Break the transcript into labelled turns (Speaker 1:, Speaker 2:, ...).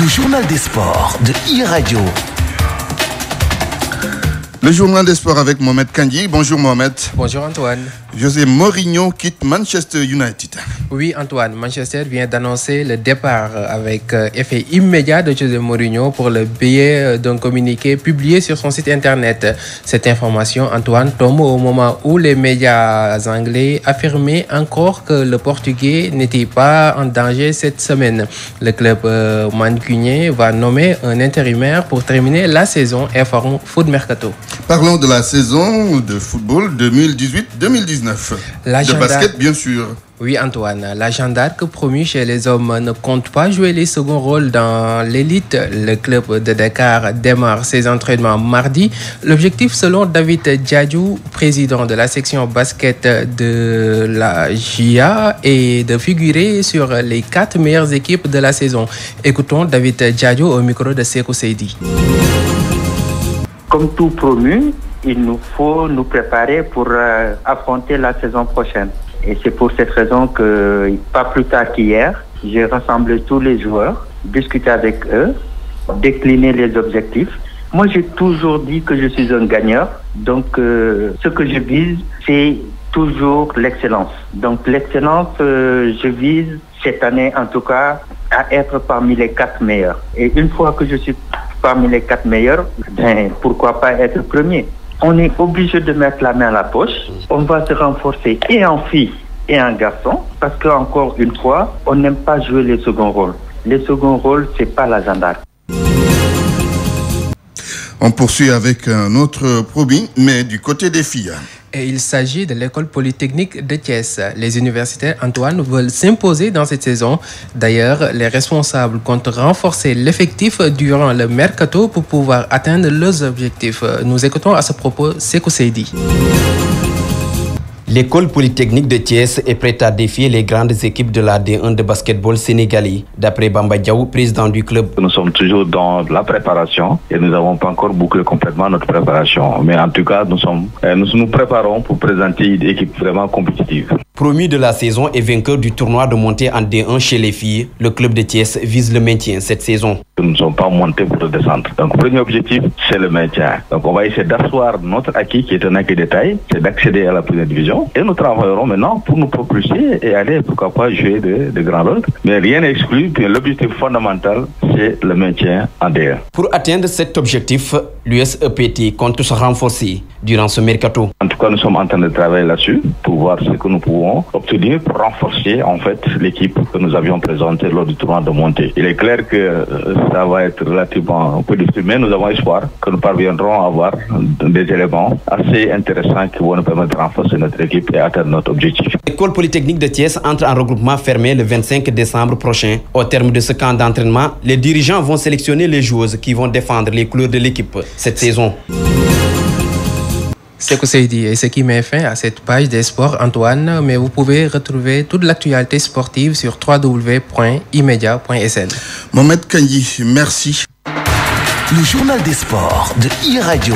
Speaker 1: Le journal des sports de e-Radio.
Speaker 2: Le journal des sports avec Mohamed Kandji. Bonjour Mohamed.
Speaker 3: Bonjour Antoine.
Speaker 2: José Mourinho quitte Manchester United.
Speaker 3: Oui Antoine, Manchester vient d'annoncer le départ avec effet immédiat de José Mourinho pour le biais d'un communiqué publié sur son site internet. Cette information, Antoine, tombe au moment où les médias anglais affirmaient encore que le Portugais n'était pas en danger cette semaine. Le club mancunien va nommer un intérimaire pour terminer la saison, informe Foot Mercato.
Speaker 2: Parlons de la saison de football 2018-2019. De basket, bien sûr.
Speaker 3: Oui, Antoine, la Jeanne d'Arc promu chez les hommes ne compte pas jouer les seconds rôles dans l'élite. Le club de Dakar démarre ses entraînements mardi. L'objectif, selon David Diadjou, président de la section basket de la JA, est de figurer sur les 4 meilleures équipes de la saison. Écoutons David Diadjou au micro de Sekou Seydi.
Speaker 4: Comme tout promu, il nous faut nous préparer pour affronter la saison prochaine. Et c'est pour cette raison que, pas plus tard qu'hier, j'ai rassemblé tous les joueurs, discuté avec eux, décliné les objectifs. Moi, j'ai toujours dit que je suis un gagneur. Donc, ce que je vise, c'est toujours l'excellence. Donc, l'excellence, je vise cette année, en tout cas, à être parmi les 4 meilleurs. Et une fois que je suis parmi les 4 meilleurs, ben, pourquoi pas être premier? On est obligé de mettre la main à la poche. On va se renforcer et en filles et en garçons, parce qu'encore une fois, on n'aime pas jouer les seconds rôles. Les seconds rôles, c'est pas la Jeanne d'Arc.
Speaker 2: On poursuit avec un autre promis, mais du côté des filles.
Speaker 3: Et il s'agit de l'école polytechnique de Thiès. Les universitaires, Antoine, veulent s'imposer dans cette saison. D'ailleurs, les responsables comptent renforcer l'effectif durant le mercato pour pouvoir atteindre leurs objectifs. Nous écoutons à ce propos Sekou Seydi.
Speaker 5: L'école polytechnique de Thiès est prête à défier les grandes équipes de la D1 de basketball sénégalais. D'après Bamba Diaw, président du club.
Speaker 6: Nous sommes toujours dans la préparation et nous n'avons pas encore bouclé complètement notre préparation. Mais en tout cas, nous nous préparons pour présenter une équipe vraiment compétitive.
Speaker 5: Promu de la saison et vainqueur du tournoi de montée en D1 chez les filles, le club de Thiès vise le maintien cette saison.
Speaker 6: Nous ne sommes pas montés pour descendre. Donc, le premier objectif, c'est le maintien. Donc, on va essayer d'asseoir notre acquis, qui est un acquis de taille, c'est d'accéder à la première division. Et nous travaillerons maintenant pour nous propulser et aller, pourquoi pas, jouer de grands rôles. Mais rien n'est exclu, puis l'objectif fondamental, c'est le maintien en D1.
Speaker 5: Pour atteindre cet objectif, l'USEPT compte se renforcer durant ce mercato.
Speaker 6: En tout cas, nous sommes en train de travailler là-dessus pour voir ce que nous pouvons obtenir pour renforcer en fait l'équipe que nous avions présentée lors du tournoi de montée. Il est clair que ça va être relativement peu difficile, mais nous avons espoir que nous parviendrons à avoir des éléments assez intéressants qui vont nous permettre de renforcer notre équipe et atteindre notre objectif.
Speaker 5: L'école polytechnique de Thiès entre en regroupement fermé le 25 décembre prochain. Au terme de ce camp d'entraînement, les dirigeants vont sélectionner les joueuses qui vont défendre les couleurs de l'équipe cette saison.
Speaker 3: Sekou Seydi, et ce qui met fin à cette page des sports, Antoine, mais vous pouvez retrouver toute l'actualité sportive sur www.imedia.sn.
Speaker 2: Mohamed Kandji, merci.
Speaker 1: Le journal des sports de e-Radio.